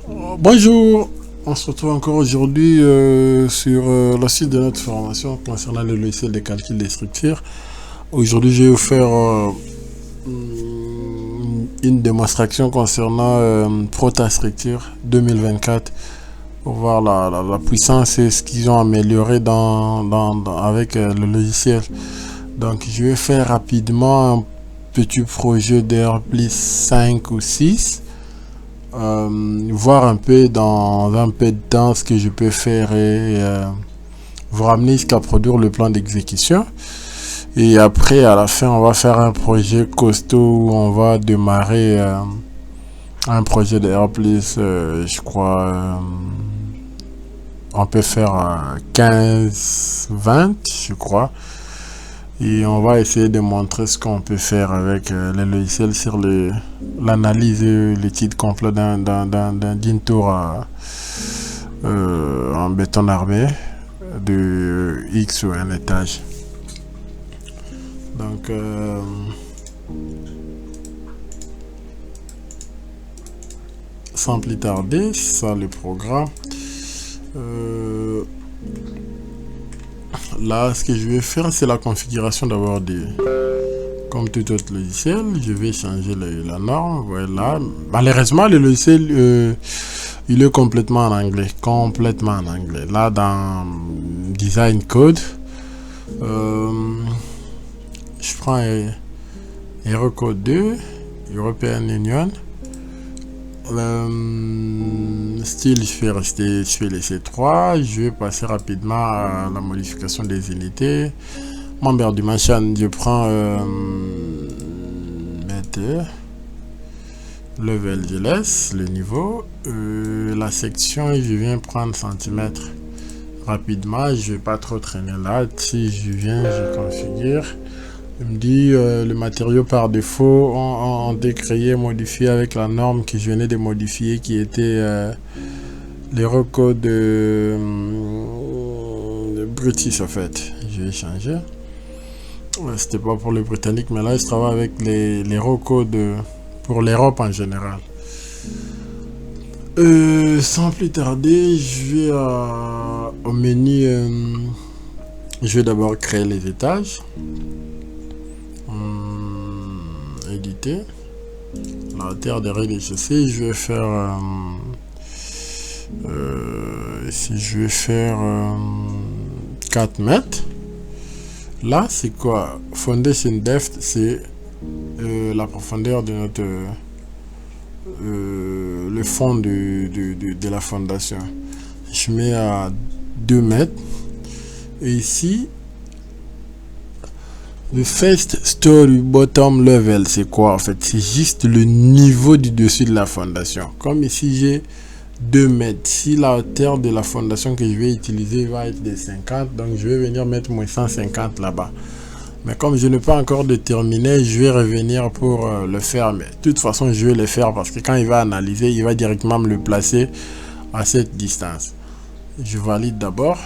Bonjour, on se retrouve encore aujourd'hui sur la suite de notre formation concernant le logiciel de calcul des structures. Aujourd'hui, je vais vous faire une démonstration concernant ProtaStructure 2024 pour voir la puissance et ce qu'ils ont amélioré avec le logiciel. Donc, je vais faire rapidement un petit projet d'Airplis 5 ou 6. Voir un peu dans un peu de temps ce que je peux faire et vous ramener jusqu'à produire le plan d'exécution. Et après, à la fin, on va faire un projet costaud où on va démarrer un projet d'Airplis, je crois. On peut faire 15-20, je crois. Et on va essayer de montrer ce qu'on peut faire avec les logiciels sur l'analyse et l'étude complète d'une tour en béton armé de X ou un étage. Donc, sans plus tarder, ça le programme. Là, ce que je vais faire, c'est la configuration d'abord comme tout autre logiciel. Je vais changer la norme. Voilà. Malheureusement, le logiciel, il est complètement en anglais. Complètement en anglais. Là, dans Design Code, je prends Eurocode 2, European Union. Style, je vais laisser 3. Je vais passer rapidement à la modification des unités. Membre du machin, je prends level, je laisse le niveau. La section, je viens prendre centimètres rapidement. Je vais pas trop traîner là. Si je viens, je configure. Il me dit le matériau par défaut ont été créés, modifié avec la norme que je venais de modifier qui était l'Eurocode de British en fait. Je vais changer. C'était pas pour le britannique, mais là je travaille avec les Eurocode pour l'Europe en général. Sans plus tarder, je vais au menu. Je vais d'abord créer les étages. Éditer la hauteur des rez-de-chaussée. Je vais faire si je vais faire 4 mètres. Là c'est quoi? Foundation depth, c'est la profondeur de notre le fond de la fondation. Je mets à 2 mètres et ici le first story bottom level, c'est quoi en fait? C'est juste le niveau du dessus de la fondation. Comme ici j'ai 2 mètres. Si la hauteur de la fondation que je vais utiliser va être de 50, donc je vais venir mettre moins 150 là-bas. Mais comme je n'ai pas encore déterminé, je vais revenir pour le faire. Mais de toute façon, je vais le faire parce que quand il va analyser, il va directement me le placer à cette distance. Je valide d'abord.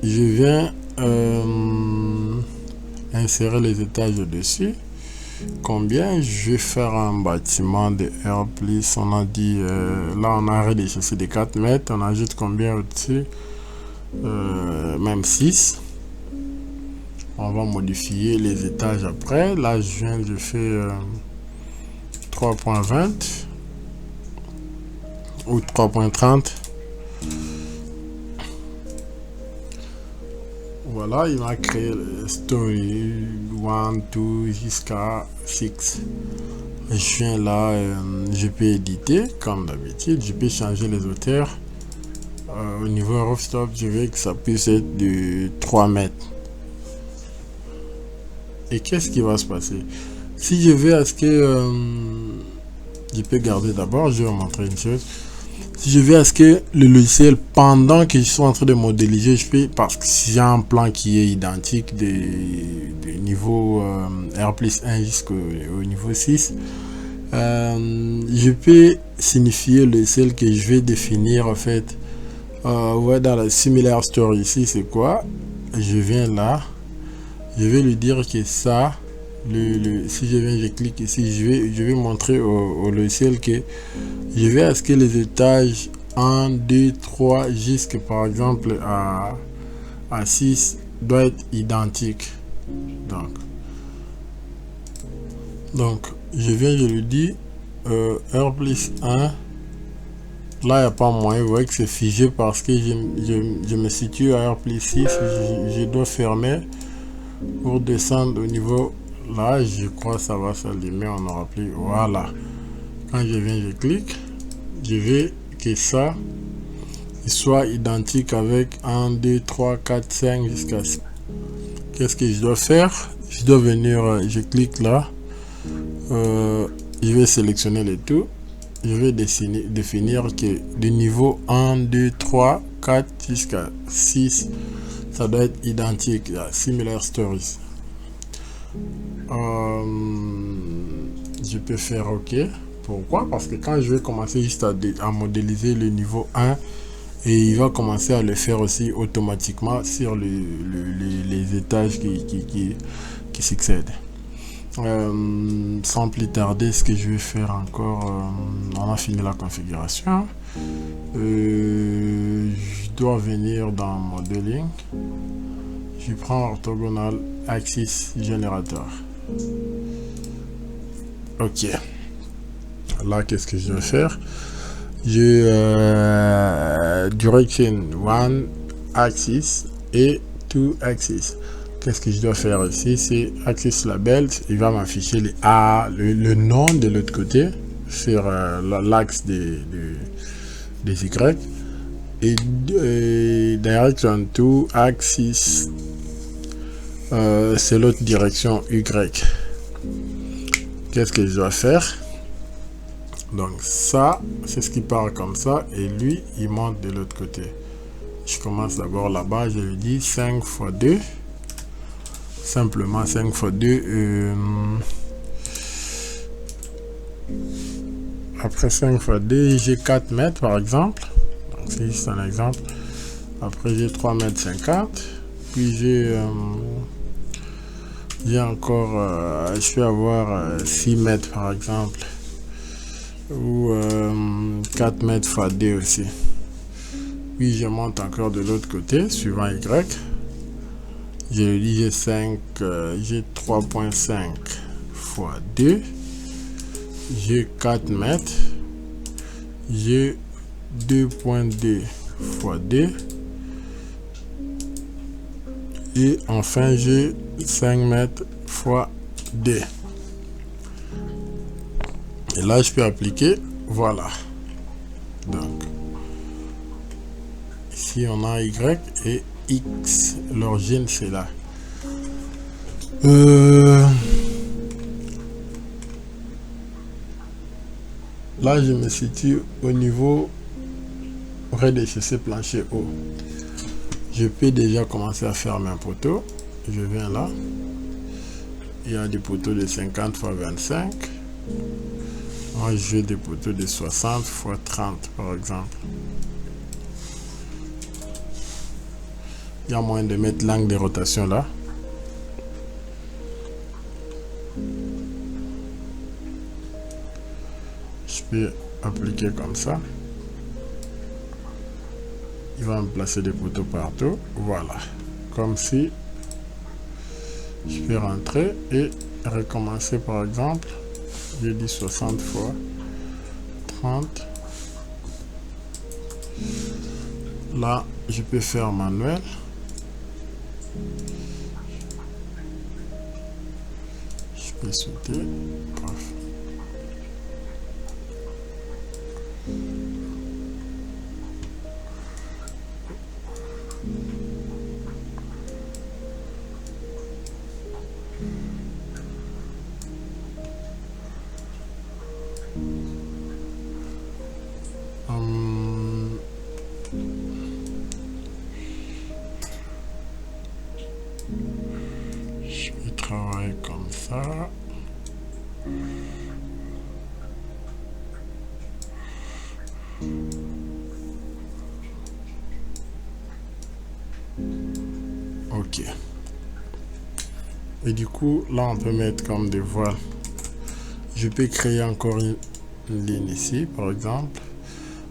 Je viens insérer les étages au-dessus. Combien? Je vais faire un bâtiment de Airplis. On a dit, là on a un rez-de-chaussée de 4 mètres. On ajoute combien au-dessus? Même 6. On va modifier les étages après. Là je fais 3.20 ou 3.30. Voilà, il m'a créé le story 1, 2 jusqu'à 6. Je viens là, je peux éditer comme d'habitude. Je peux changer les hauteurs. Au niveau rooftop, je veux que ça puisse être de 3 mètres. Et qu'est-ce qui va se passer? Si je veux à ce que je peux garder d'abord, je vais vous montrer une chose. Si je veux à ce que le logiciel, pendant que je suis en train de modéliser, je peux, parce que si j'ai un plan qui est identique du niveau Airplis 1 jusqu'au niveau 6, je peux signifier le logiciel que je vais définir en fait. Ouais, dans la similar story ici, c'est quoi? Je viens là, je vais lui dire que ça, si je viens, je clique ici, je vais montrer au logiciel que je vais à ce que les étages 1, 2, 3 jusqu'à par exemple à 6 doivent être identiques. Donc je viens, je lui dis R plus 1. Là il n'y a pas moyen, vous voyez que c'est figé parce que je me situe à R plus 6. Je dois fermer pour descendre au niveau là. Je crois que ça va s'allumer, on aura plus. Voilà. Quand je viens, je clique. Je veux que ça il soit identique avec 1, 2, 3, 4, 5 jusqu'à 6. Qu'est-ce que je dois faire? Je dois venir, je clique là. Je vais sélectionner le tout. Je vais définir que le niveau 1, 2, 3, 4 jusqu'à 6, ça doit être identique à Similar Stories. Je peux faire OK. Pourquoi? Parce que quand je vais commencer juste à modéliser le niveau 1, et il va commencer à le faire aussi automatiquement sur les étages qui succèdent. Sans plus tarder, ce que je vais faire encore, on a fini la configuration. Je dois venir dans Modeling. Je prends Orthogonal Axis Generator. OK. Là, qu'est-ce que je vais faire? J'ai Direction 1 Axis et 2 Axis. Qu'est-ce que je dois faire ici? C'est Axis Label. Il va m'afficher le nom de l'autre côté sur l'axe des Y. Et Direction 2 Axis, c'est l'autre direction Y. Qu'est-ce que je dois faire? Donc ça, c'est ce qui part comme ça. Et lui, il monte de l'autre côté. Je commence d'abord là-bas. Je lui dis 5 x 2. Simplement 5 x 2. Après 5 x 2, j'ai 4 mètres par exemple. Donc c'est juste un exemple. Après j'ai 3 mètres 50. Puis j'ai encore, je peux avoir 6 mètres par exemple. Ou 4 mètres x 2 aussi. Puis je monte encore de l'autre côté, suivant Y. Je lui dis j'ai 3.5 x 2. J'ai 4 mètres. J'ai 2.2 x 2. Et enfin j'ai 5 mètres x 2. Et là, je peux appliquer, voilà. Donc, ici, on a Y et X. L'origine, c'est là. Là, je me situe au niveau rez-de-chaussée plancher haut. Je peux déjà commencer à faire mes poteaux. Je viens là. Il y a des poteaux de 50 x 25. Moi, j'ai des poteaux de 60 x 30 par exemple. Il y a moyen de mettre l'angle de rotation là. Je peux appliquer comme ça. Il va me placer des poteaux partout. Voilà. Comme si je peux rentrer et recommencer par exemple. J'ai dit 60 x 30. Là, je peux faire manuel. Je peux sauter. Bref. Je vais travailler comme ça. Ok. Et du coup, là, on peut mettre comme des voiles. Je peux créer encore une ligne ici, par exemple.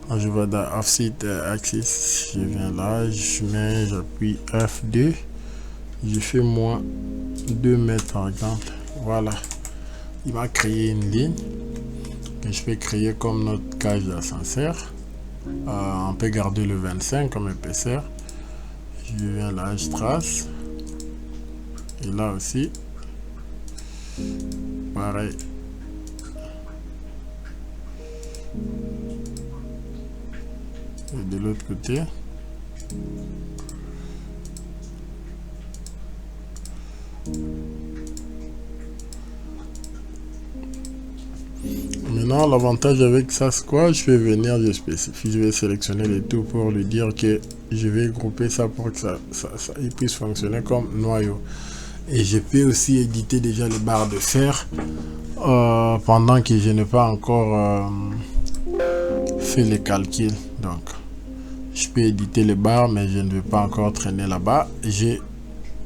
Là, je vais dans Offset Axis. Je viens là, j'appuie F2. Je fais moins 2 mètres, par exemple. Voilà. Il va créer une ligne que je peux créer comme notre cage d'ascenseur. On peut garder le 25 comme épaisseur. Je viens là, je trace. Et là aussi, pareil. Et de l'autre côté. Maintenant, l'avantage avec ça, c'est quoi? Je vais venir, je spécifie, je vais sélectionner les tout pour lui dire que je vais grouper ça pour que ça il puisse fonctionner comme noyau. Et je peux aussi éditer déjà les barres de fer pendant que je n'ai pas encore fait les calculs. Donc, je peux éditer les barres, mais je ne vais pas encore traîner là-bas. Je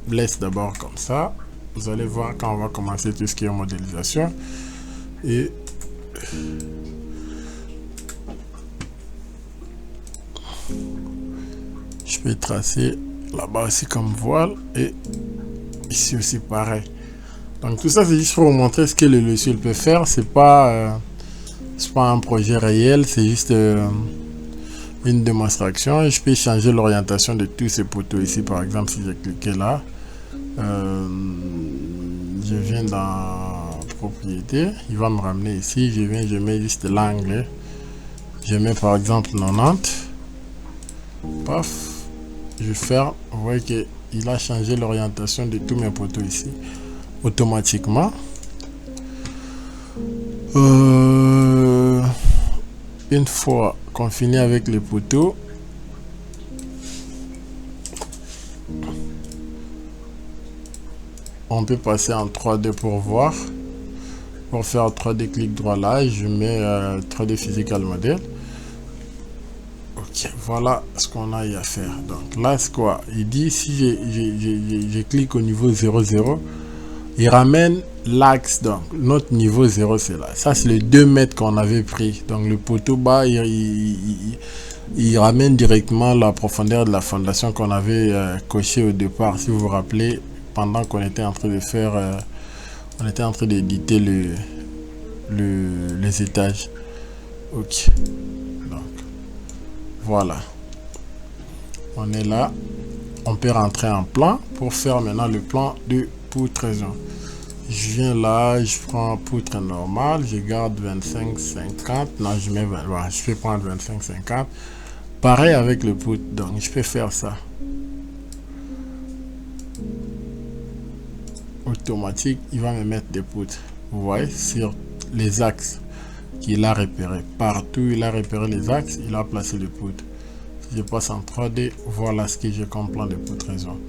laisse d'abord comme ça. Vous allez voir quand on va commencer tout ce qui est modélisation. Et je peux tracer là-bas aussi comme voile et ici aussi pareil. Donc tout ça c'est juste pour vous montrer ce que le logiciel peut faire. C'est pas un projet réel, c'est juste une démonstration. Je peux changer l'orientation de tous ces poteaux ici. Par exemple, si j'ai cliqué là, je viens dans propriété, il va me ramener ici. Je viens, je mets juste l'angle. Je mets par exemple 90. Paf, je ferme. Vous voyez qu'il a changé l'orientation de tous mes poteaux ici automatiquement. Une fois qu'on finit avec les poteaux, on peut passer en 3D pour voir. Pour faire 3D, clic droit là, je mets 3D Physical Model. Ok, voilà ce qu'on a à faire. Donc là, c'est quoi? Il dit si je clique au niveau 00, il ramène l'axe. Donc notre niveau 0, c'est là. Ça, c'est les 2 mètres qu'on avait pris. Donc le poteau bas, il ramène directement la profondeur de la fondation qu'on avait coché au départ. Si vous vous rappelez, pendant qu'on était en train de faire, on était en train d'éditer les étages. Ok. Donc voilà. On est là. On peut rentrer en plan pour faire maintenant le plan de poutraison. Je viens là, je prends poutre normale, je garde 25-50. Non, je mets 20. Voilà, je peux prendre 25-50. Pareil avec le poutre. Donc je peux faire ça. Automatique, il va me mettre des poutres. Vous voyez, sur les axes qu'il a repéré. Partout il a repéré les axes, il a placé les poutres. Si je passe en 3D, voilà ce que j'ai comme plan de poutraison.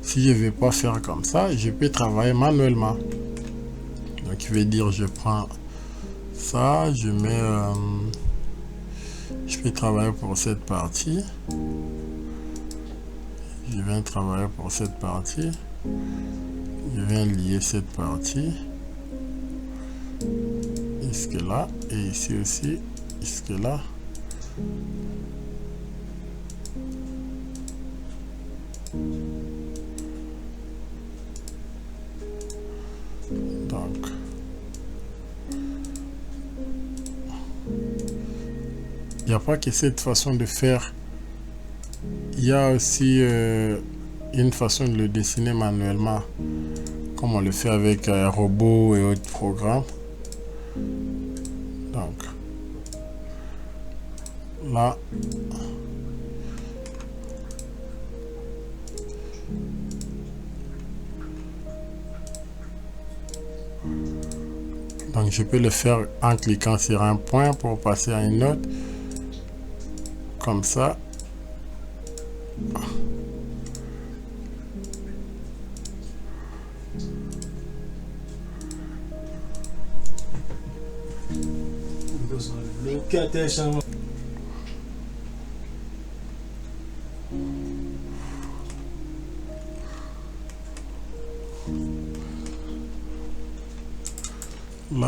Si je ne vais pas faire comme ça, je peux travailler manuellement. Donc je vais dire, je prends ça, je mets je peux travailler pour cette partie. Je viens travailler pour cette partie. Je viens lier cette partie jusque là et ici aussi jusque là. Donc il n'y a pas que cette façon de faire, il y a aussi une façon de le dessiner manuellement comme on le fait avec un robot et autres programmes. Donc là donc je peux le faire en cliquant sur un point pour passer à une autre comme ça.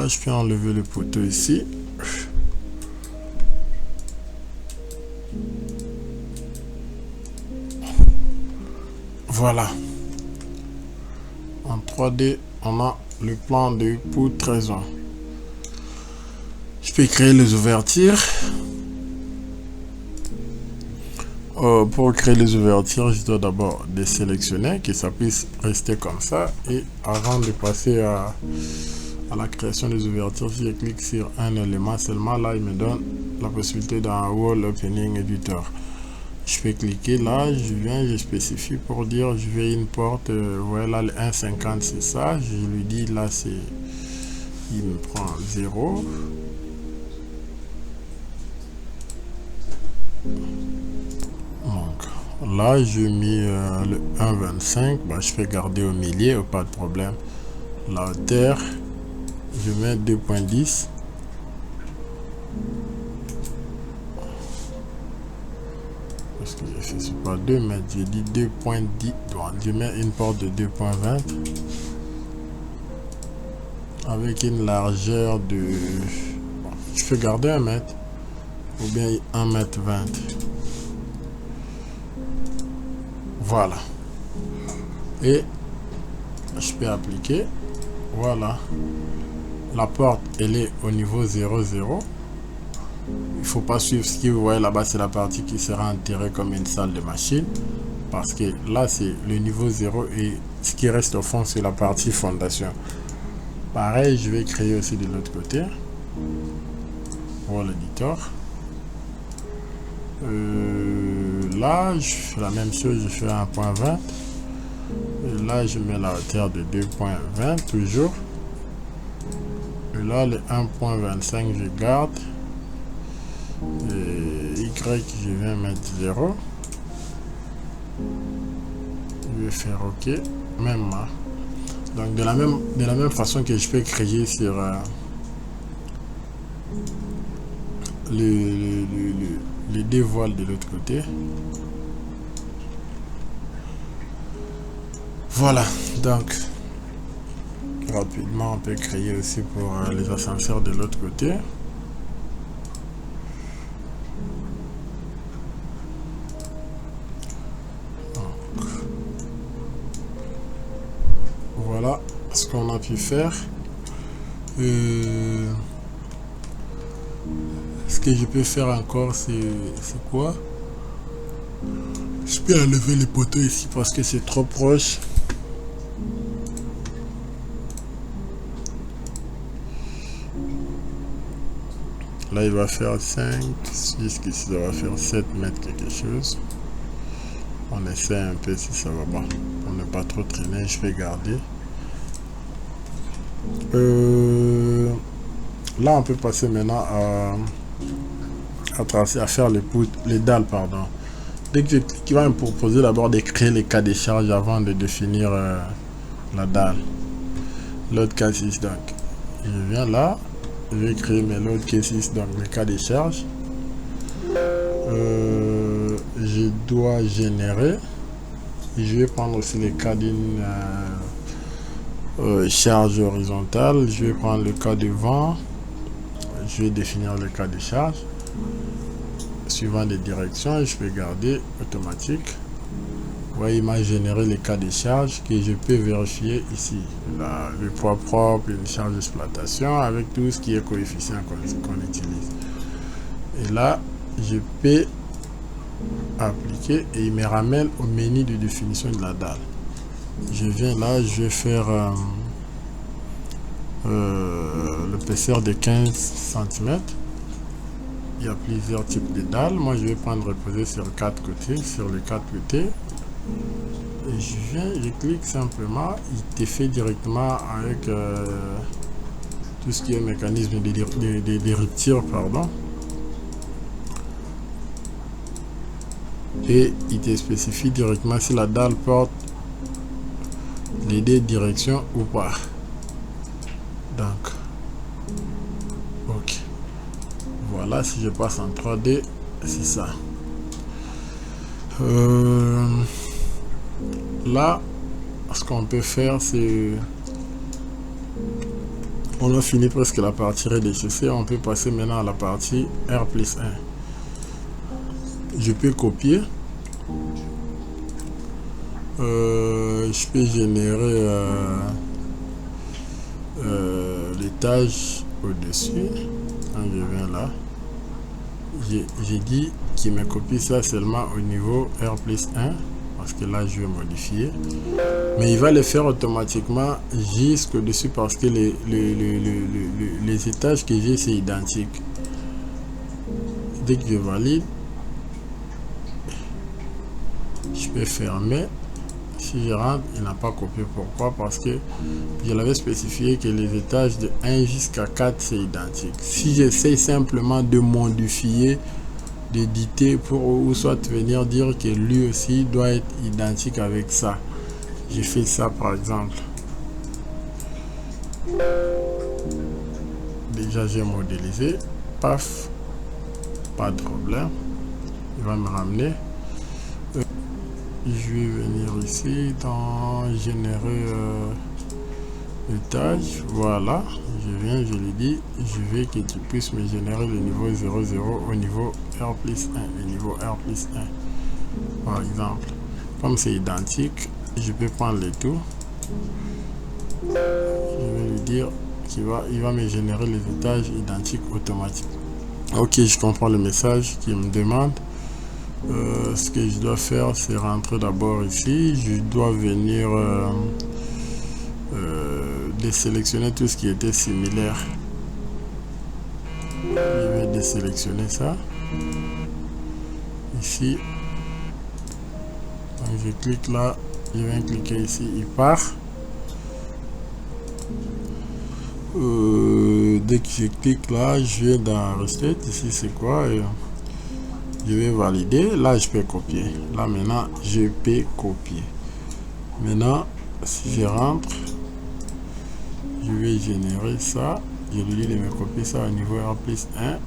je peux enlever le poteau ici. Voilà. En 3D, on a le plan de poutraison. Je peux créer les ouvertures. Pour créer les ouvertures, je dois d'abord désélectionner, que ça puisse rester comme ça. Et avant de passer à la création des ouvertures, si je clique sur un élément seulement, là il me donne la possibilité d'un Wall Opening Editor. Je peux cliquer là, je viens, je spécifie pour dire je veux une porte, voilà le 1,50 c'est ça, je lui dis là c'est, il me prend 0. Donc là j'ai mis le 1,25, bah, je peux garder au milieu, pas de problème. La hauteur, je mets 2,10. Parce que j'ai fait, c'est pas 2 mètres, j'ai dit 2,10. Donc je mets une porte de 2,20 avec une largeur de, bon, je peux garder 1 mètre ou bien 1,20 m. Voilà. Et je peux appliquer. Voilà. La porte, elle est au niveau 0,0. Il faut pas suivre ce que vous voyez là-bas, c'est la partie qui sera enterrée comme une salle de machine. Parce que là, c'est le niveau 0 et ce qui reste au fond, c'est la partie fondation. Pareil, je vais créer aussi de l'autre côté. Wall Editor. Là, je fais la même chose, je fais 1,20. Et là, je mets la hauteur de 2,20 toujours. Et là, le 1,25, je garde. Et Y, je vais mettre 0. Je vais faire OK. Même là. Donc, de la même façon que je peux créer sur les deux voiles de l'autre côté. Voilà. Donc, rapidement, on peut créer aussi pour les ascenseurs de l'autre côté. Voilà ce qu'on a pu faire. Ce que je peux faire encore, c'est quoi? Je peux enlever les poteaux ici parce que c'est trop proche. Là, il va faire 5, jusqu'ici, ça va faire 7 mètres quelque chose. On essaie un peu si ça va pas. Pour ne pas trop traîner, je vais garder. Là, on peut passer maintenant à tracer, à faire les dalles, pardon. Dès que il va me proposer d'abord de créer les cas de charge avant de définir la dalle. Load cases, donc je viens là, je vais créer mes load cases, donc mes cas de charge. Je dois générer. Je vais prendre aussi les cas d'une charge horizontale. Je vais prendre le cas de vent. Je vais définir le cas de charge suivant des directions. Je peux garder automatique. Vous voyez, il m'a généré les cas de charge que je peux vérifier ici. Là, le poids propre, une charge d'exploitation avec tout ce qui est coefficient qu'on utilise. Et là, je peux appliquer et il me ramène au menu de définition de la dalle. Je viens là, je vais faire l'épaisseur de 15 cm. Il y a plusieurs types de dalles. Moi, je vais prendre reposer sur 4 côtés, sur les 4 côtés. Et je viens, je clique simplement. Il te fait directement avec tout ce qui est mécanisme de rupture, pardon. Et il te spécifie directement si la dalle porte les deux directions ou pas. Donc, ok. Voilà, si je passe en 3D, c'est ça. Là, ce qu'on peut faire, c'est On a fini presque la partie rez-de-chaussée. On peut passer maintenant à la partie R+1. Je peux copier. Je peux générer l'étage au-dessus. Quand je viens là, j'ai dit qu'il me copie ça seulement au niveau R+1. Parce que là, je vais modifier. Mais il va le faire automatiquement jusqu'au-dessus parce que les étages que j'ai, c'est identique. Dès que je valide, je peux fermer. Si je rentre, il n'a pas copié. Pourquoi? Parce que je l'avais spécifié que les étages de 1 jusqu'à 4, c'est identique. Si j'essaie simplement de modifier, d'éditer pour ou soit venir dire que lui aussi doit être identique avec ça, j'ai fait ça par exemple. Déjà j'ai modélisé, paf, pas de problème, il va me ramener. Je vais venir ici dans générer étage, voilà, je viens, je lui dis, je veux que tu puisses me générer le niveau 00 au niveau R+1, le niveau R+1 par exemple. Comme c'est identique, je peux prendre les tout, je vais lui dire qu'il va me générer les étages identiques automatiquement. Ok, je comprends le message qu'il me demande. Ce que je dois faire, c'est rentrer d'abord ici, je dois venir désélectionner tout ce qui était similaire. Je vais désélectionner ça ici. Donc je clique là, je viens cliquer ici, il part. Dès que je clique là, je vais dans recette, ici c'est quoi, je vais valider. Là je peux copier, là maintenant je peux copier. Maintenant si je rentre, je vais générer ça, je lui dis de me copier ça au niveau R+1.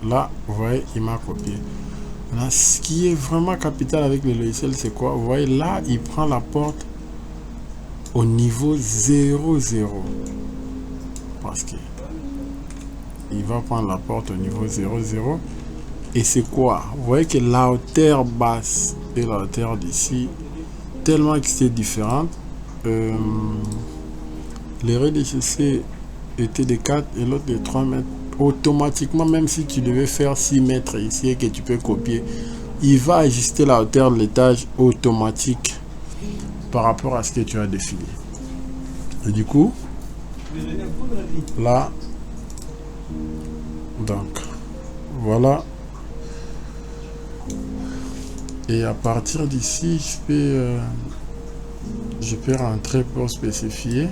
Là vous voyez, il m'a copié. Maintenant ce qui est vraiment capital avec le logiciel, c'est quoi? Vous voyez là, il prend la porte au niveau 00 parce que il va prendre la porte au niveau 00. Et c'est quoi? Vous voyez que la hauteur basse et la hauteur d'ici, tellement que c'est différent. Les rez-de-chaussée étaient de 4 et l'autre de 3 mètres. Automatiquement, même si tu devais faire 6 mètres ici et que tu peux copier, il va ajuster la hauteur de l'étage automatique par rapport à ce que tu as défini. Et du coup, là, donc, voilà. Et à partir d'ici, je peux rentrer pour spécifier.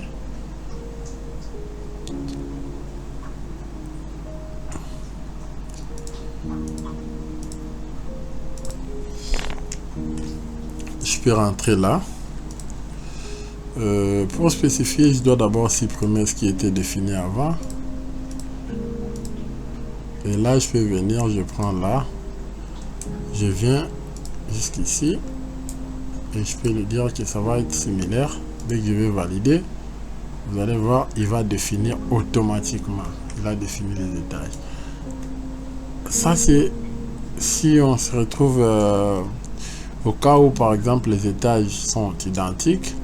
Je peux rentrer là. Pour spécifier, je dois d'abord supprimer ce qui était défini avant. Et là, je peux venir, je prends là. Je viens jusqu'ici. Et je peux lui dire que ça va être similaire. Dès que je vais valider, vous allez voir, il va définir automatiquement. Il a défini les étages. Ça, c'est si on se retrouve au cas où, par exemple, les étages sont identiques.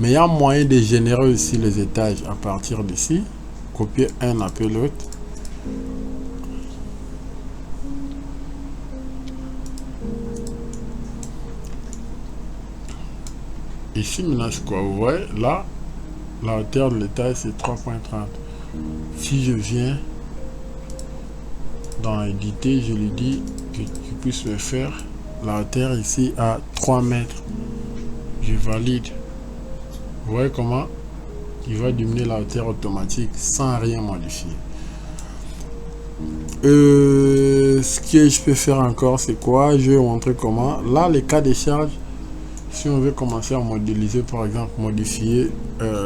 Mais il y a moyen de générer aussi les étages à partir d'ici. Copier un après l'autre. Ici, maintenant, c'est quoi? Vous voyez, là, la hauteur de l'étage, c'est 3.30. Si je viens dans éditer, je lui dis que tu puisses me faire la hauteur ici à 3 mètres. Je valide. Vous voyez comment il va diminuer la hauteur automatique sans rien modifier. Ce que je peux faire encore, c'est quoi? Je vais vous montrer comment. Là, les cas de charge, si on veut commencer à modéliser, par exemple, modifier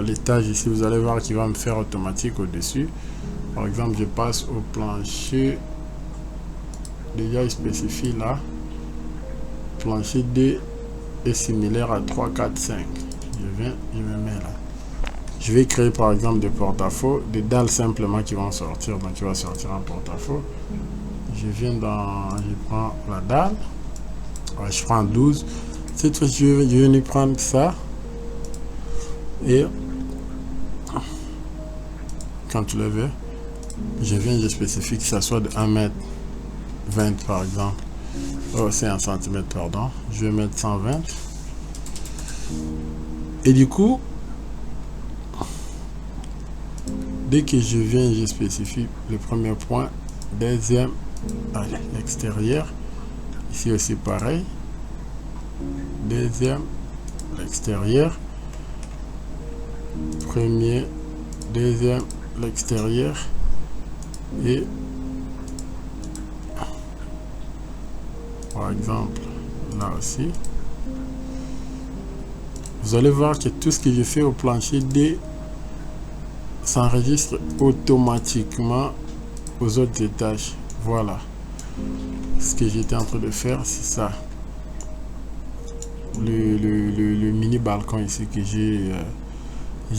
l'étage ici, vous allez voir qu'il va me faire automatique au-dessus. Par exemple, je passe au plancher. Déjà, il spécifie là. Plancher D est similaire à 3, 4, 5. Je viens, je me mets là. Je Je vais créer par exemple des porte-à-faux, des dalles simplement qui vont sortir. Donc tu vas sortir un porte-à-faux. Je viens dans, je prends la dalle. Ouais, je prends 12. Cette fois, je vais venir prendre ça. Et quand tu le veux, je viens, je spécifie que ça soit de 1,20 m par exemple. Oh, c'est 1 cm, pardon. Je vais mettre 120. Et du coup, dès que je viens, je spécifie le premier point. Deuxième, à l'extérieur. Ici aussi pareil. Deuxième, l'extérieur. Premier, deuxième, l'extérieur. Et par exemple, là aussi. Vous allez voir que tout ce que je fais au plancher D s'enregistre automatiquement aux autres étages. Voilà. Ce que j'étais en train de faire, c'est ça. Le mini balcon ici que j'ai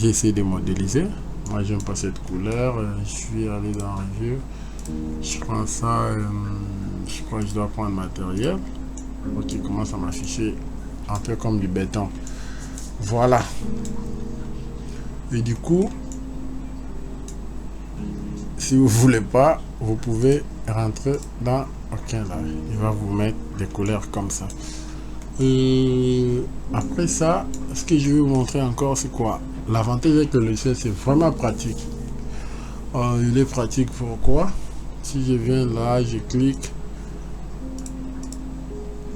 essayé de modéliser. Moi, j'aime pas cette couleur. Je vais aller dans Review. Je prends ça. Je crois que je dois prendre matériel. Ok, il commence à m'afficher un peu comme du béton. Voilà. Et du coup, si vous voulez pas, vous pouvez rentrer dans OK là. Il va vous mettre des couleurs comme ça. Et après ça, ce que je vais vous montrer encore, c'est quoi? L'avantage avec le logiciel, c'est vraiment pratique. Il est pratique pourquoi? Si je viens là, je clique,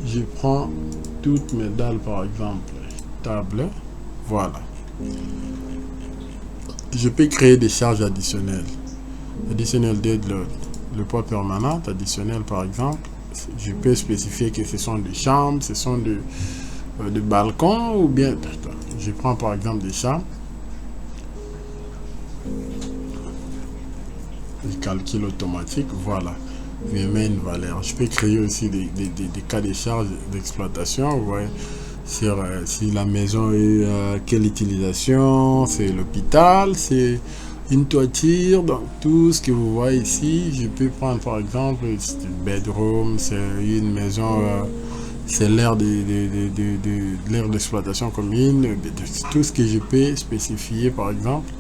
je prends toutes mes dalles par exemple, table, voilà. Je peux créer des charges additionnelles. Additionnel dead load, le poids permanent, additionnel par exemple. Je peux spécifier que ce sont des chambres, ce sont des balcons ou bien je prends par exemple des chambres. Je calcule automatique, voilà. Je mets une valeur. Je peux créer aussi des cas de charge d'exploitation. Vous voyez, sur si la maison est quelle utilisation, c'est l'hôpital, c'est une toiture, donc tout ce que vous voyez ici, je peux prendre par exemple c'est une bedroom, c'est une maison, c'est l'aire l'aire d'exploitation commune, tout ce que je peux spécifier par exemple.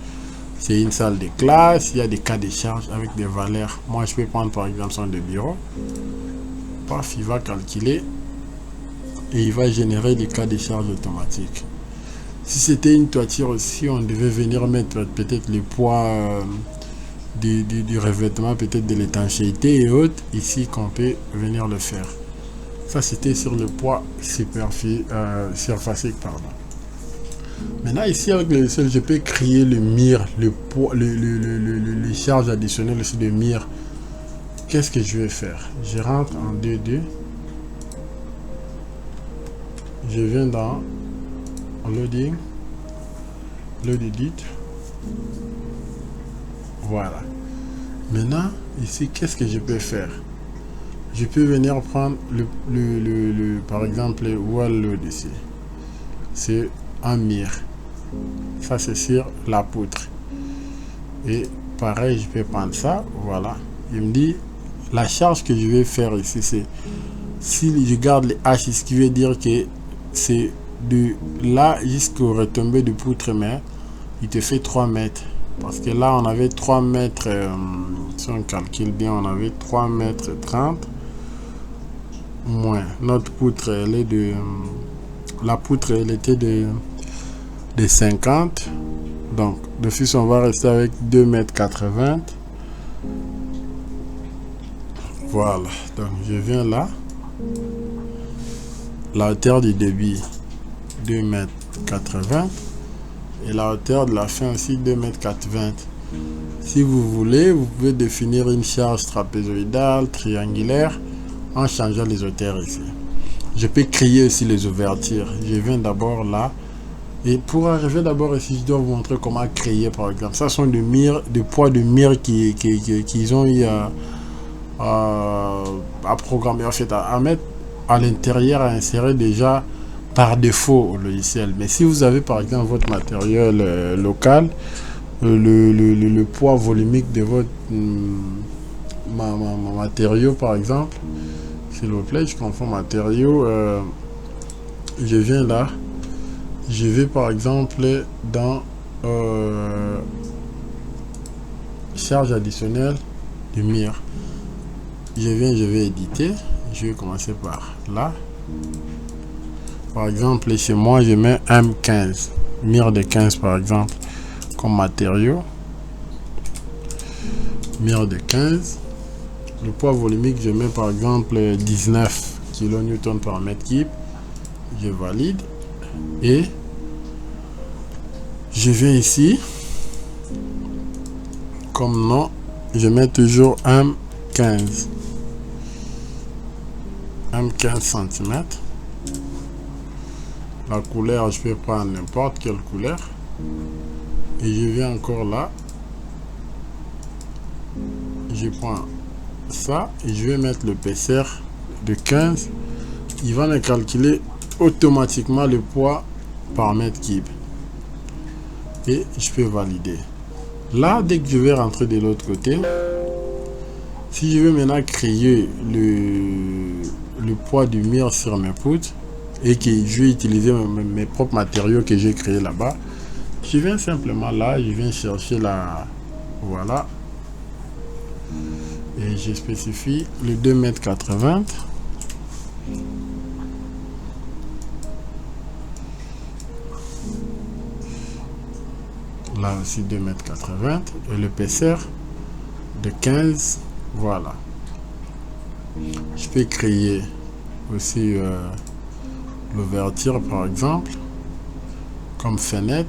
C'est une salle de classe, il y a des cas de charge avec des valeurs. Moi, je peux prendre par exemple son de bureau. Paf, il va calculer et il va générer des cas de charge automatiques. Si c'était une toiture aussi, on devait venir mettre peut-être le poids du revêtement, peut-être de l'étanchéité et autres. Ici, qu'on peut venir le faire. Ça, c'était sur le poids surfacique, pardon. Maintenant ici avec le logiciel, je peux créer le mire, les charges additionnelles aussi de mire. Qu'est-ce que je vais faire? Je rentre en 2D. Je viens dans Loading, Load Edit. Voilà. Maintenant ici, qu'est-ce que je peux faire? Je peux venir prendre par exemple le Wall Load ici. C'est un mire, ça c'est sur la poutre et pareil je peux prendre ça, voilà. Il me dit la charge que je vais faire ici, c'est si je garde les H, ce qui veut dire que c'est de là jusqu'au retombé de poutre, mais il te fait 3 mètres parce que là on avait 3 mètres, si on calcule bien, on avait 3 mètres 30 moins notre poutre, elle est de la poutre, elle était de 50, donc de plus on va rester avec 2,80 m. Voilà, donc je viens là, la hauteur du débit 2,80 m et la hauteur de la fin aussi 2,80 m. Si vous voulez, vous pouvez définir une charge trapézoïdale, triangulaire en changeant les hauteurs ici. Je peux créer aussi les ouvertures. Je viens d'abord là. Et pour arriver d'abord ici, je dois vous montrer comment créer par exemple. Ça sont des mires, des poids de mire qu'ils ont eu à programmer, en fait, à mettre à l'intérieur, à insérer déjà par défaut au logiciel. Mais si vous avez par exemple votre matériel local, le poids volumique de votre matériau par exemple, s'il vous plaît, je confonds matériaux, je viens là, je vais par exemple dans charge additionnelle de mire, je vais éditer, je vais commencer par là. Par exemple, chez moi, je mets M15, mire de 15 par exemple, comme matériau. Mire de 15. Le poids volumique, je mets par exemple 19 kN par mètre cube. Je valide. Et je viens ici. Comme nom, je mets toujours M15. M15 cm. La couleur, je peux prendre n'importe quelle couleur. Et je viens encore là. Je prends ça et je vais mettre l'épaisseur de 15. Il va me calculer automatiquement le poids par mètre cube. Et je peux valider. Là, dès que je vais rentrer de l'autre côté, si je veux maintenant créer le poids du mire sur mes poutres, et que je vais utiliser mes propres matériaux que j'ai créés là-bas, je viens simplement là, je viens chercher la, voilà, et je spécifie le 2,80 m. Là aussi 2,80 m et l'épaisseur de 15, voilà. Je peux créer aussi l'ouverture par exemple comme fenêtre.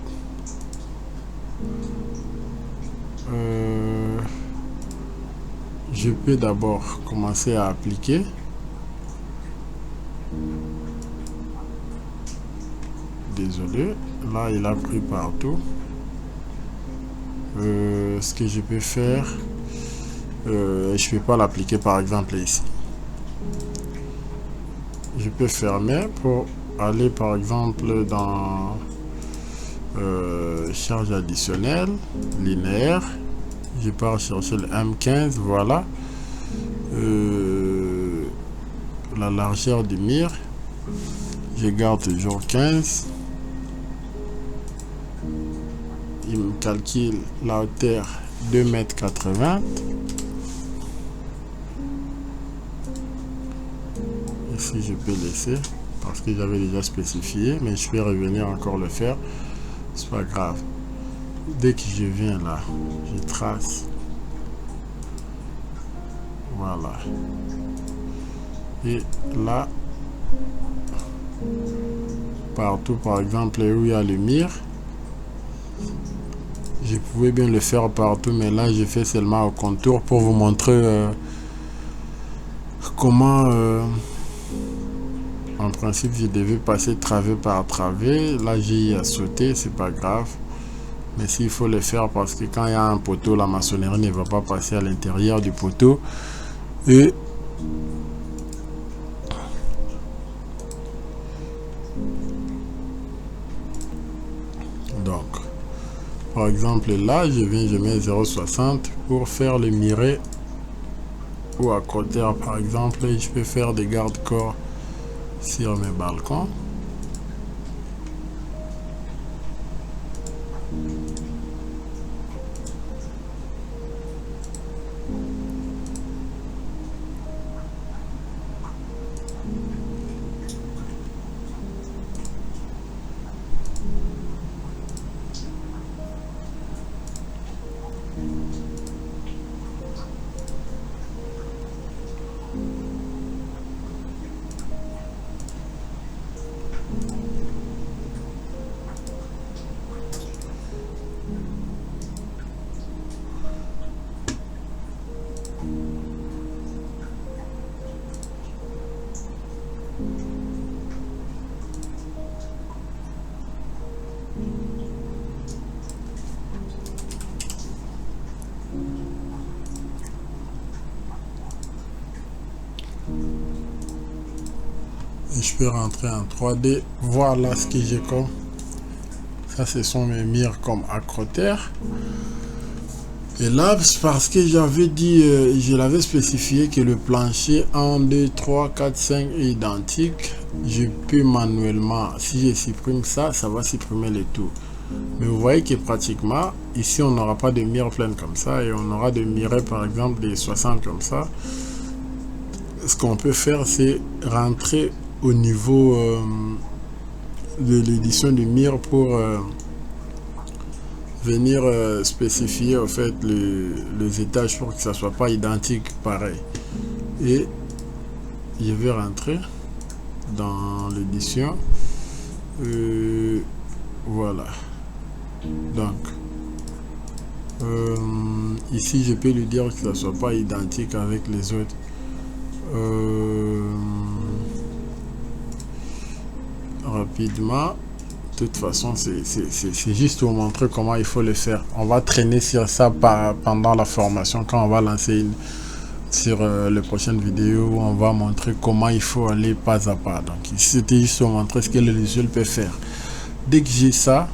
Je peux d'abord commencer à appliquer. Désolé, là il a pris partout. Ce que je peux faire, je peux pas l'appliquer par exemple ici. Je peux fermer pour aller par exemple dans charge additionnelle linéaire. Je pars chercher le M15, voilà. La largeur du mire, je garde toujours 15. Il me calcule la hauteur 2,80 m. Ici je peux laisser parce que j'avais déjà spécifié, mais je vais revenir encore le faire, c'est pas grave. Dès que je viens là, je trace, voilà, et là partout par exemple où il y a le mire, je pouvais bien le faire partout, mais là je fais seulement au contour pour vous montrer comment en principe je devais passer travée par travée. Là j'ai à sauter, c'est pas grave, mais s'il faut le faire parce que quand il y a un poteau, la maçonnerie ne va pas passer à l'intérieur du poteau. Et donc par exemple là je mets 0,60 pour faire le miret, ou à côté par exemple je peux faire des garde-corps sur mes balcons. je peux rentrer en 3D. Voilà ce que j'ai comme. Ça, ce sont mes murs comme acrotères. Et là, parce que j'avais dit, je l'avais spécifié que le plancher 1, 2, 3, 4, 5 est identique. Je peux manuellement, si je supprime ça, ça va supprimer les tout. Mais vous voyez que pratiquement, ici, on n'aura pas de murs pleines comme ça. Et on aura des murs, par exemple, des 60 comme ça. Ce qu'on peut faire, c'est rentrer au niveau de l'édition du mur pour venir spécifier en fait les étages pour que ça soit pas identique pareil. Et je vais rentrer dans l'édition. Voilà. Donc ici je peux lui dire que ça soit pas identique avec les autres. Rapidement, de toute façon c'est juste pour montrer comment il faut le faire. On va traîner sur ça pendant la formation quand on va lancer sur les prochaines vidéos où on va montrer comment il faut aller pas à pas. Donc ici c'était juste pour montrer ce que le logiciel peut faire. Dès que j'ai ça,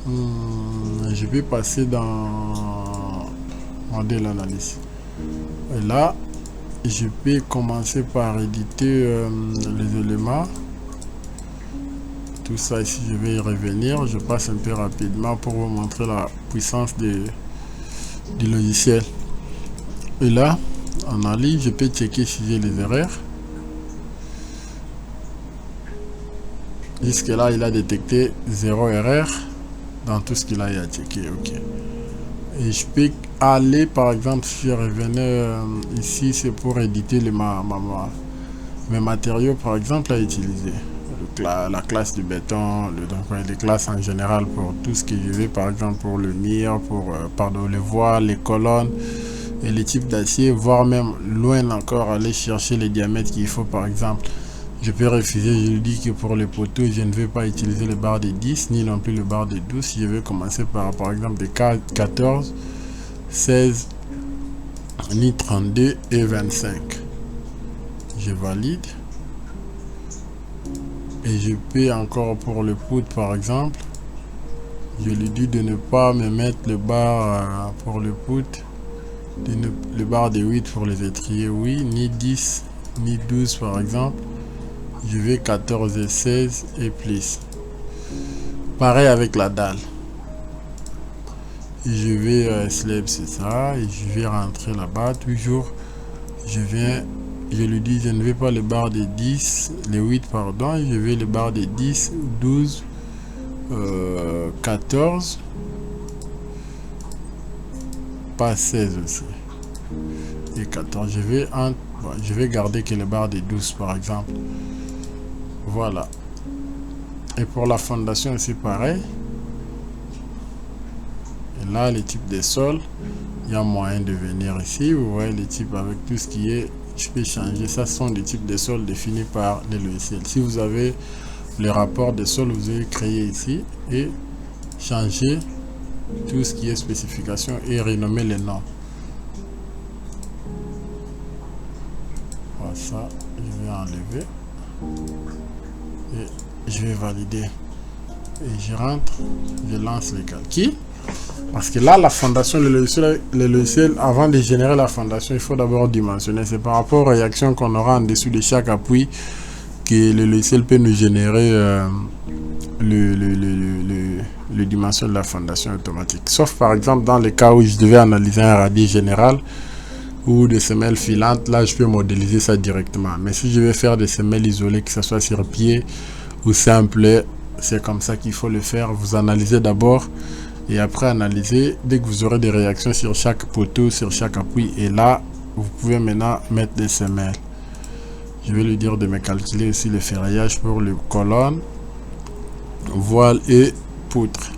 je vais passer dans modèle analyse et là je peux commencer par éditer les éléments. Tout ça ici, je vais y revenir. Je passe un peu rapidement pour vous montrer la puissance du logiciel. Et là, en analyse, je peux checker si j'ai les erreurs. Jusque là, il a détecté 0 erreur dans tout ce qu'il a checké. Ok. Et je peux aller, par exemple, si je revenais ici, c'est pour éditer mes matériaux, par exemple, à utiliser. La classe du béton, les classes en général pour tout ce que je veux, par exemple pour le mur, pour les voiles, les colonnes et les types d'acier, voire même loin encore aller chercher les diamètres qu'il faut. Par exemple, je peux refuser, je lui dis que pour les poteaux, je ne vais pas utiliser le bar de 10 ni non plus le bar de 12. Je vais commencer par exemple des 14, 16, ni 32 et 25. Je valide. Et je peux encore pour le poutre par exemple, je lui dis de ne pas me mettre le bar pour le poutre, le bar de 8 pour les étriers, oui, ni 10 ni 12 par exemple. Je vais 14 et 16 et plus. Pareil avec la dalle. Je vais slab, c'est ça, et je vais rentrer là-bas toujours. Je lui dis je ne vais pas le bar de 10, les 8 pardon, je vais le bar de 10, 12, 14, pas 16 aussi, et 14, je vais garder que le bar de 12 par exemple. Voilà. Et pour la fondation aussi pareil. Et là les types de sols, il y a moyen de venir ici, vous voyez les types avec tout ce qui est. Je peux changer, ça sont des types de sols définis par les logiciels. Si vous avez les rapports de sols, vous allez créer ici et changer tout ce qui est spécification et renommer les noms. Voilà, ça je vais enlever et je vais valider et je rentre, je lance les calculs. Parce que là, la fondation, le logiciel, avant de générer la fondation, il faut d'abord dimensionner. C'est par rapport aux réactions qu'on aura en dessous de chaque appui que le logiciel peut nous générer le dimension de la fondation automatique. Sauf par exemple dans le cas où je devais analyser un radier général ou des semelles filantes, là je peux modéliser ça directement. Mais si je vais faire des semelles isolées, que ce soit sur pied ou simple, c'est comme ça qu'il faut le faire. Vous analysez d'abord. Et après analyser, dès que vous aurez des réactions sur chaque poteau, sur chaque appui, et là, vous pouvez maintenant mettre des semelles. Je vais lui dire de me calculer aussi le ferraillage pour les colonnes, voiles et poutres.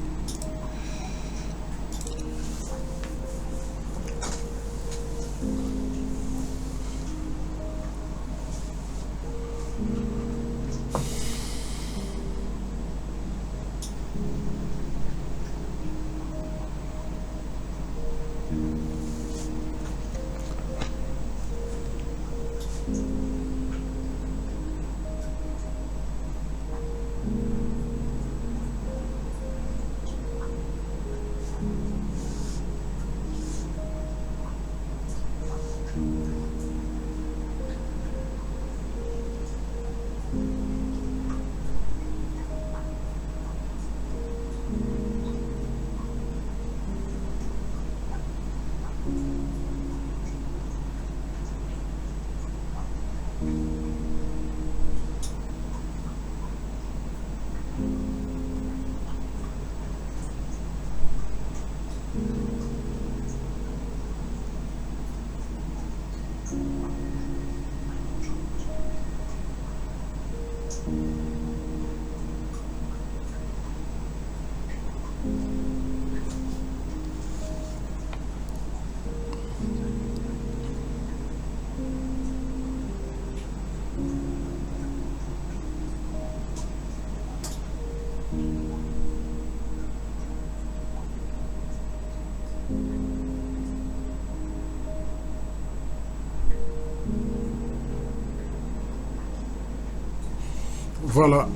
Voilà.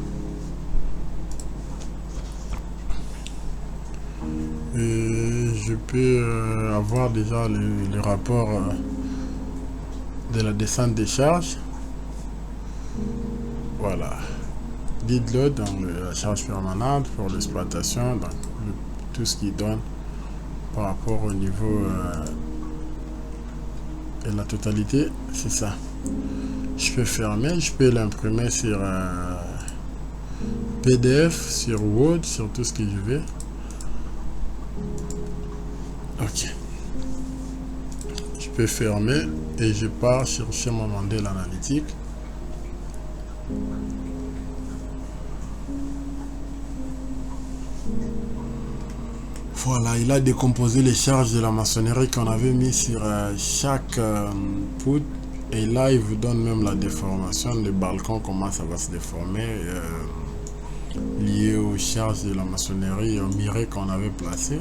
Et je peux avoir déjà le rapport de la descente des charges. Voilà. Did load, donc la charge permanente pour l'exploitation, donc tout ce qui donne par rapport au niveau de la totalité, c'est ça. Je peux fermer, je peux l'imprimer sur PDF, sur Word, sur tout ce que je veux. Ok. Je peux fermer et je pars chercher mon modèle analytique. Voilà, il a décomposé les charges de la maçonnerie qu'on avait mis sur chaque poutre. Et là, il vous donne même la déformation des balcons, comment ça va se déformer, lié aux charges de la maçonnerie, au miret qu'on avait placé.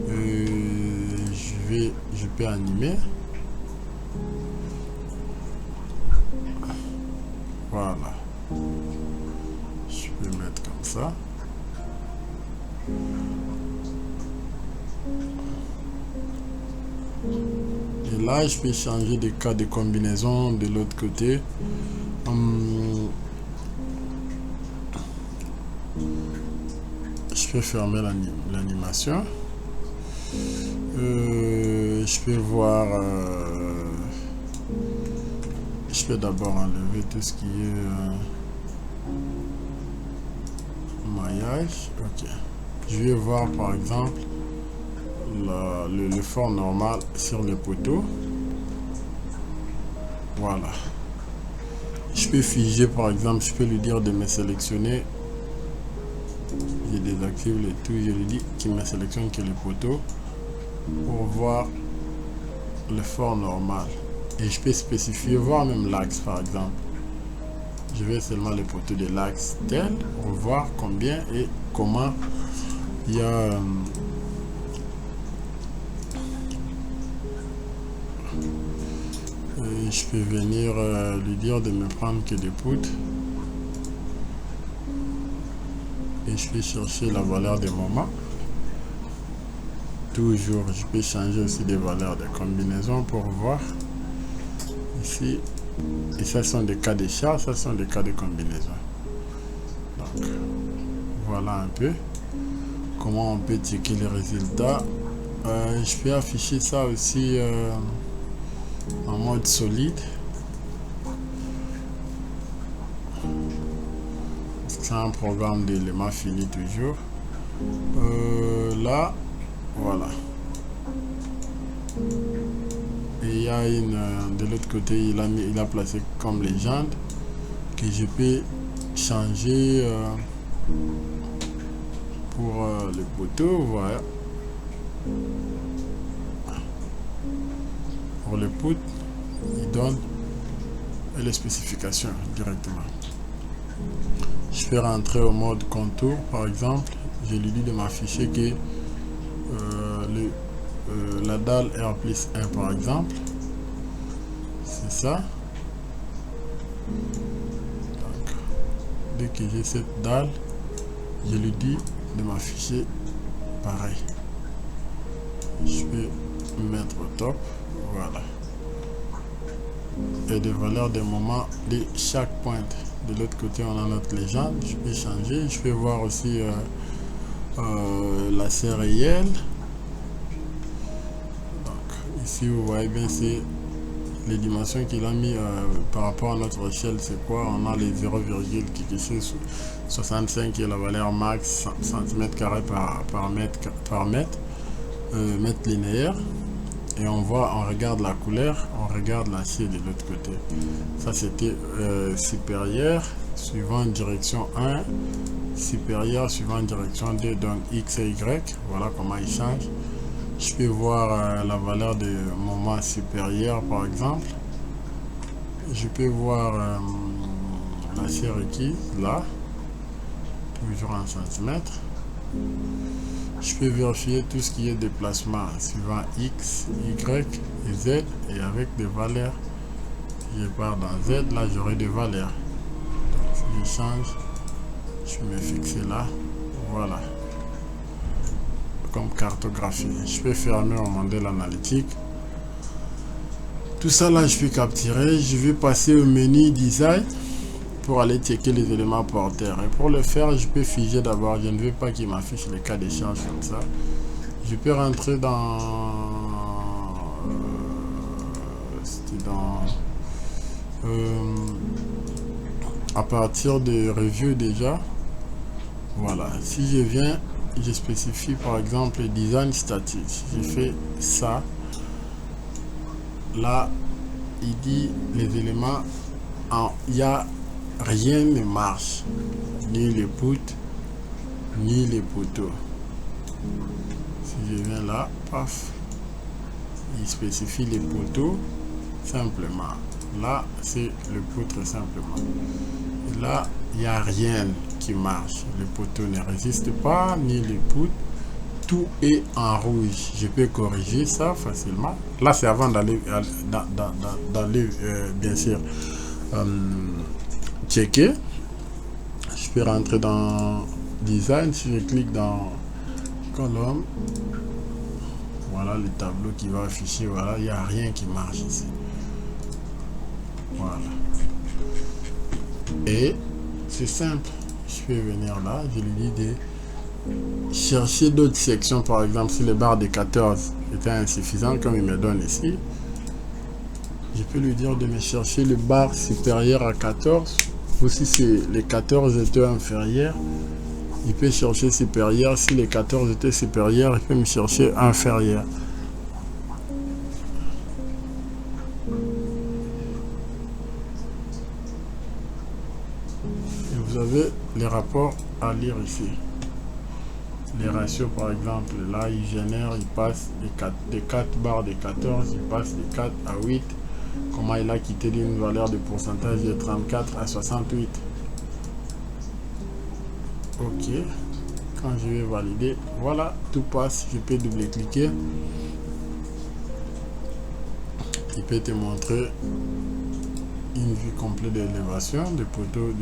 Je peux animer. Voilà. Je peux mettre comme ça. Et là, je peux changer de cas de combinaison de l'autre côté. Je peux fermer l'animation. Je peux voir. Je peux d'abord enlever tout ce qui est maillage. Ok. Je vais voir par exemple le fort normal sur le poteau. Voilà. Je peux figer par exemple, je peux lui dire de me sélectionner. Je désactive le tout, je lui dis qu'il me sélectionne que le poteau pour voir le fort normal. Et je peux spécifier, voir même l'axe par exemple. Je vais seulement le poteau de l'axe tel pour voir combien et comment il y a et je peux venir lui dire de me prendre que des poutres et je vais chercher la valeur des moments. Toujours je peux changer aussi des valeurs de combinaison pour voir ici. Et ça sont des cas de charge, ça sont des cas de combinaison. Donc voilà un peu comment on peut checker les résultats. Je peux afficher ça aussi en mode solide. C'est un programme d'éléments finis toujours. Là, voilà. Et il y a une de l'autre côté, il a placé comme légende que je peux changer pour le poteau. Voilà. Pour le poutre, il donne les spécifications directement. Je peux rentrer au mode contour par exemple. Je lui dis de m'afficher que la dalle R+1 par exemple, c'est ça. Donc, dès que j'ai cette dalle, je lui dis de m'afficher pareil. Je peux mettre au top, voilà. Et des valeurs de moment de chaque pointe. De l'autre côté, on a notre légende. Je peux changer. Je peux voir aussi la serre réelle. Donc ici, vous voyez bien, c'est les dimensions qu'il a mis par rapport à notre échelle. C'est quoi? On a les 0,65 qui est la valeur max cm² par mètre linéaire. Et on voit, on regarde la couleur, on regarde l'acier de l'autre côté. Ça c'était supérieur suivant direction 1, supérieur suivant direction 2, donc X et Y. Voilà comment il change. Je peux voir la valeur de moment supérieur par exemple. Je peux voir l'acier requis là, toujours en centimètres. Je peux vérifier tout ce qui est déplacement suivant X, Y et Z et avec des valeurs. Je pars dans Z, là j'aurai des valeurs. je change, je vais me fixer là, voilà, comme cartographie. Je peux fermer mon modèle analytique. Tout ça là, je peux capturer. Je vais passer au menu design pour aller checker les éléments porteurs. Et pour le faire, je peux figer d'abord. Je ne veux pas qu'il m'affiche les cas d'échange comme ça. Je peux rentrer à partir de review déjà. Voilà, si je viens, je spécifie par exemple design statique. Si je fais ça, là il dit les éléments, il y a rien ne marche, ni les poutres ni les poteaux. Si je viens là, paf, il spécifie les poteaux simplement. Là c'est le poutre simplement. Et là il n'y a rien qui marche, les poteaux ne résistent pas, ni les poutres. Tout est en rouge. Je peux corriger ça facilement. Là, c'est avant d'aller bien sûr checker. Je peux rentrer dans design. Si je clique dans colonne, voilà le tableau qui va afficher. Voilà, il n'y a rien qui marche ici. Voilà. Et c'est simple. Je peux venir là. Je lui dis de chercher d'autres sections, par exemple si les barres de 14 étaient insuffisantes comme il me donne ici, je peux lui dire de me chercher les barres supérieures à 14, ou si c'est les 14 étaient inférieurs, il peut chercher supérieur. Si les 14 étaient supérieurs, il peut me chercher inférieur. Et vous avez les rapports à lire ici. Les ratios par exemple, là il génère, il passe des 4 barres de 14, il passe de 4 à 8. Comment il a quitté d'une valeur de pourcentage de 34 à 68. Ok, quand je vais valider, voilà, tout passe. Je peux double-cliquer. Il peut te montrer une vue complète d'élévation des poteaux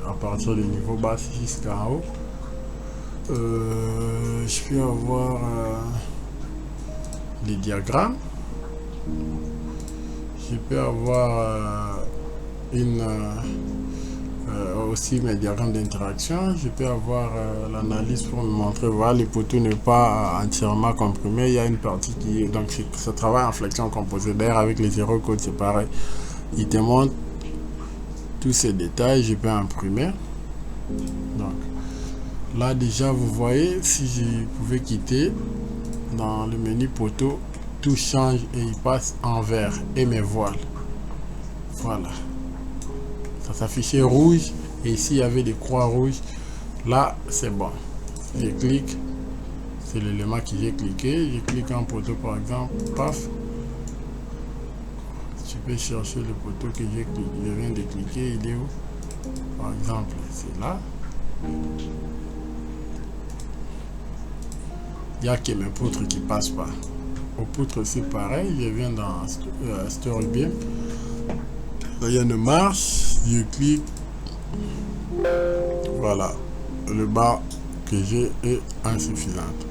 à partir du niveau bas jusqu'en haut. Je peux avoir les diagrammes. Je peux avoir aussi mes diagrammes d'interaction. Je peux avoir l'analyse pour me montrer, voilà, le poteau n'est pas entièrement comprimé. Il y a une partie qui est, donc ça travaille en flexion composée. D'ailleurs avec les zéro codes c'est pareil. Il te montre tous ces détails. Je peux imprimer. Donc là déjà vous voyez, si je pouvais quitter dans le menu poteau, tout change et il passe en vert et mes voiles, voilà, ça s'affichait rouge et ici il y avait des croix rouges. Là c'est bon, je clique, c'est l'élément que j'ai cliqué, je clique en poteau par exemple, paf, tu peux chercher le poteau que je viens de cliquer, il est où par exemple, c'est là. Il n'y a que mes poutres qui passent pas. Aux poutres c'est pareil, je viens dans Storybeam, rien ne marche, je clique, voilà, le bas que j'ai est insuffisante.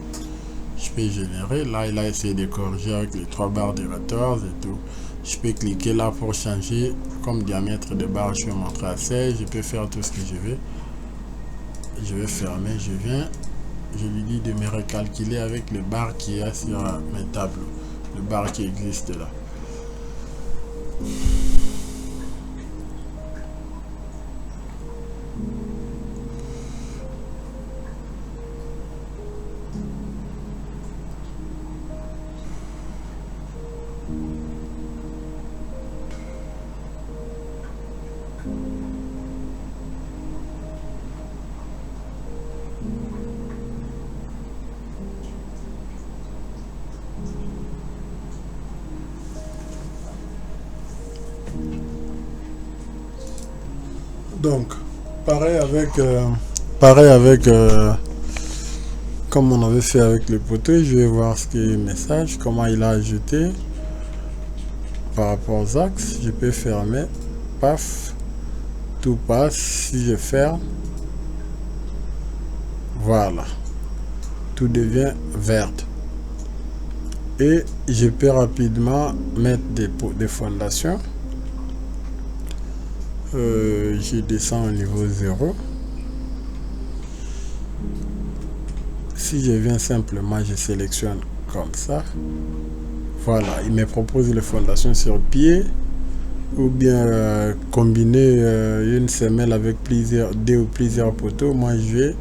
Je peux générer, là il a essayé de corriger avec les 3 barres de 14 et tout. Je peux cliquer là pour changer comme diamètre de barre, je vais montrer à 16, je peux faire tout ce que je veux. Je vais fermer, je viens, je lui dis de me recalculer avec le bar qui est sur mes tableaux, le bar qui existe là. Donc, pareil avec comme on avait fait avec le poteau, je vais voir ce qui est message, comment il a ajouté par rapport aux axes. Je peux fermer, paf, tout passe. Si je ferme, voilà, tout devient vert. Et je peux rapidement mettre des fondations. Je descends au niveau 0. Si je viens simplement, je sélectionne comme ça. Voilà, il me propose les fondations sur pied, ou bien combiner une semelle avec deux ou plusieurs poteaux. Moi, je vais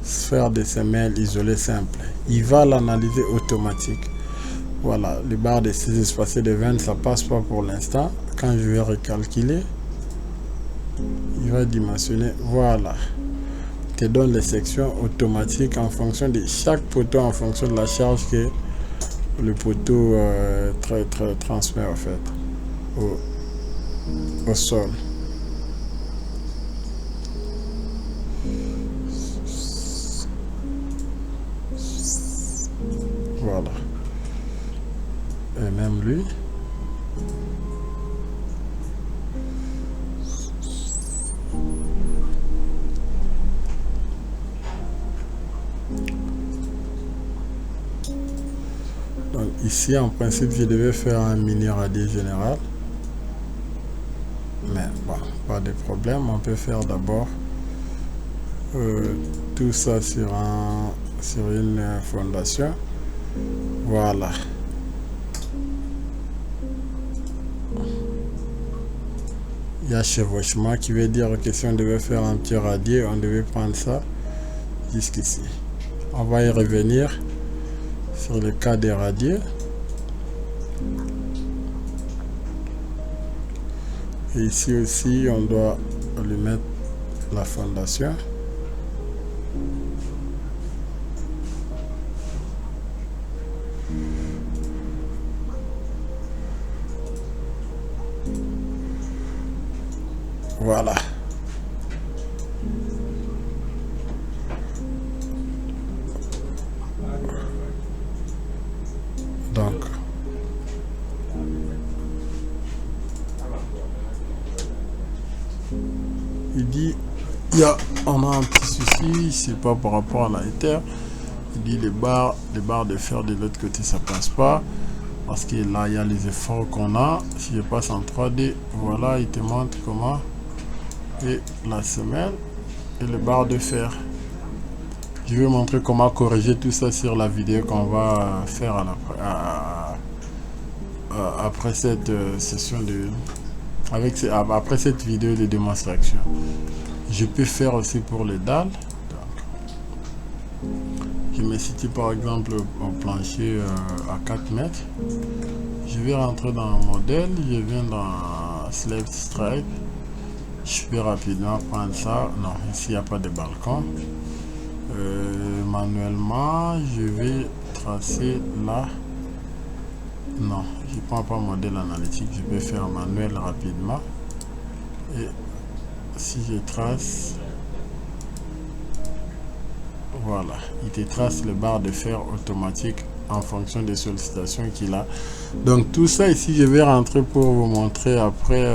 faire des semelles isolées simples. Il va l'analyser automatique. Voilà, les barres de 6 espacées de 20, ça passe pas pour l'instant. Quand je vais recalculer, il va dimensionner. Voilà, te donne les sections automatiques en fonction de chaque poteau, en fonction de la charge que le poteau transmet en fait au sol. Voilà, et même lui. Donc ici en principe je devais faire un mini radier général, mais bon, pas de problème. On peut faire d'abord tout ça sur une fondation. Voilà, il y a chevauchement qui veut dire que si on devait faire un petit radier, on devait prendre ça jusqu'ici. On va y revenir sur le cas des radiers. Et ici aussi, on doit lui mettre la fondation. Voilà. Donc, il dit, on a un petit souci, c'est pas par rapport à la Ether. Il dit les barres de fer de l'autre côté, ça passe pas. Parce que là, il y a les efforts qu'on a. Si je passe en 3D, voilà, il te montre comment. Et la semelle et les barres de fer. Je vais montrer comment corriger tout ça sur la vidéo qu'on va faire après cette session après cette vidéo de démonstration. Je peux faire aussi pour les dalles. Je me situe par exemple au plancher à 4 mètres. Je vais rentrer dans modèle, je viens dans Slave Stripe. Je peux rapidement prendre ça. Non, ici il n'y a pas de balcon. Manuellement, je vais tracer là. Non, je ne prends pas modèle analytique. Je peux faire manuel rapidement. Et si je trace, voilà, il te trace le barre de fer automatique en fonction des sollicitations qu'il a. Donc tout ça ici, je vais rentrer pour vous montrer après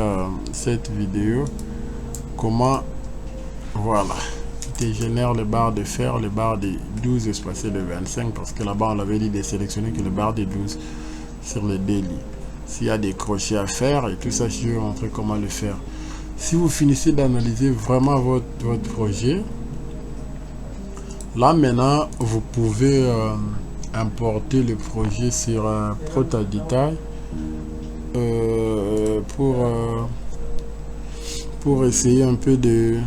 cette vidéo comment, voilà, il te génère les barres de fer, les barres de 12 espacées de 25, parce que là-bas on avait dit de sélectionner que les barres de 12 sur le délit. S'il y a des crochets à faire et tout ça, je vais vous montrer comment le faire. Si vous finissez d'analyser vraiment votre projet, là maintenant vous pouvez importer le projet sur ProtaDetail pour essayer un peu de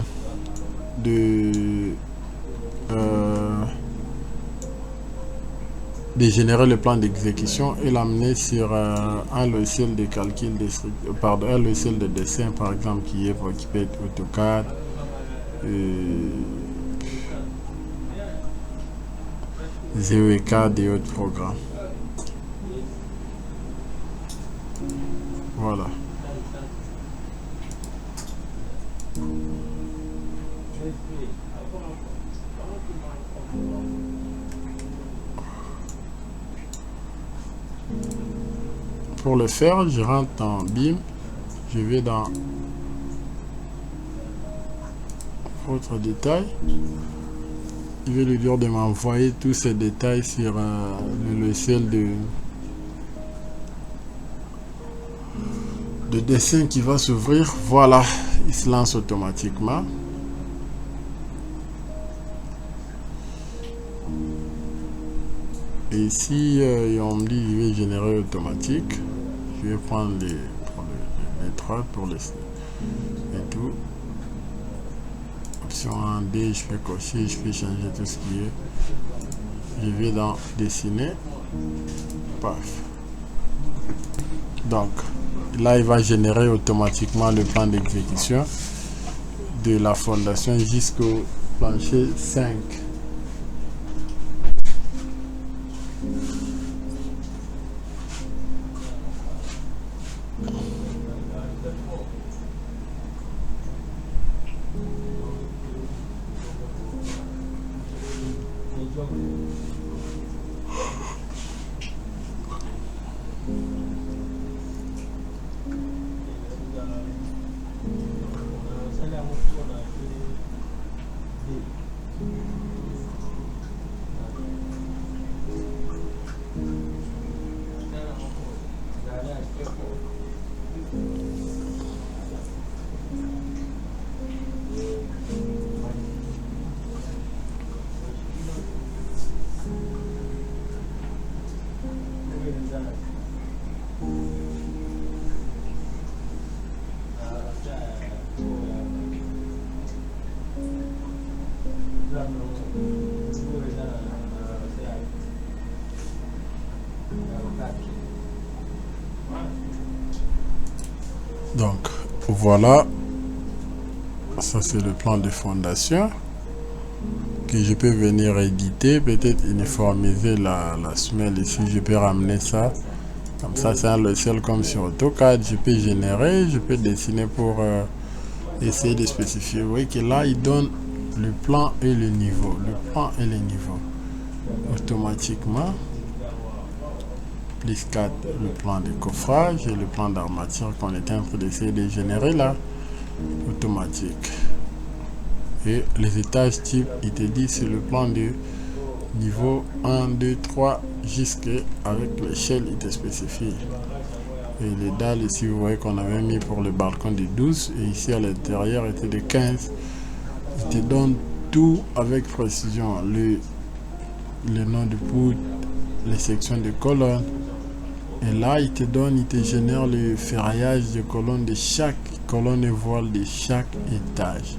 générer le plan d'exécution et l'amener sur un logiciel de calcul un logiciel de dessin par exemple qui peut être AutoCAD, ZeroCAD et autres programmes. Voilà. Pour le faire, je rentre dans BIM, je vais dans autre détail. Je vais lui dire de m'envoyer tous ces détails sur le logiciel de dessin qui va s'ouvrir. Voilà, il se lance automatiquement. Et ici, on me dit qu'il va générer automatique. Je vais prendre les traits pour les et tout. Option 1D, je fais cocher, je fais changer tout ce qui est. Je vais dans dessiner. Paf. Donc, là, il va générer automatiquement le plan d'exécution de la fondation jusqu'au plancher 5. Donc voilà, ça c'est le plan de fondation que je peux venir éditer, peut-être uniformiser la semelle ici. Je peux ramener ça comme ça, c'est un logiciel comme sur AutoCAD. Je peux générer, je peux dessiner pour essayer de spécifier. Vous voyez que là il donne le plan et le niveau, automatiquement. Plus 4, le plan de coffrage et le plan d'armature qu'on était en train d'essayer de générer là, automatique. Et les étages type, il te dit c'est le plan de niveau 1, 2, 3, jusqu'avec l'échelle, il te spécifie. Et les dalles ici, vous voyez qu'on avait mis pour le balcon de 12, et ici à l'intérieur était de 15. Il te donne tout avec précision, le nom de poutre, les sections de colonnes. Et là, il te génère le ferraillage de colonnes de chaque colonne et voile de chaque étage.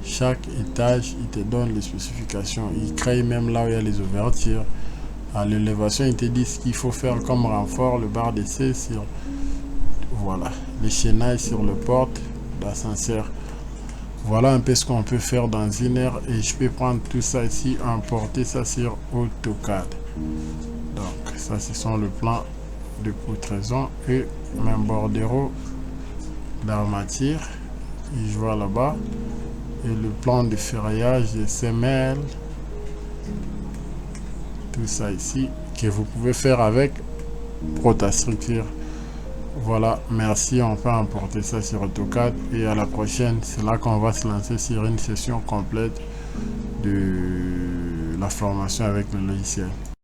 Chaque étage, il te donne les spécifications. Il crée même là où il y a les ouvertures. À l'élévation, il te dit ce qu'il faut faire comme renfort, le bar d'essai sur, voilà, les chaînages sur le porte d'ascenseur. Voilà un peu ce qu'on peut faire dans une heure. Et je peux prendre tout ça ici, importer ça sur AutoCAD. Donc, ça, ce sont le plan de poutraison et même bordereau d'armature. Et je vois là-bas. Et le plan de ferraillage de semelles. Tout ça ici que vous pouvez faire avec Protastructure. Voilà, merci, on peut importer ça sur AutoCAD et à la prochaine, c'est là qu'on va se lancer sur une session complète de la formation avec le logiciel.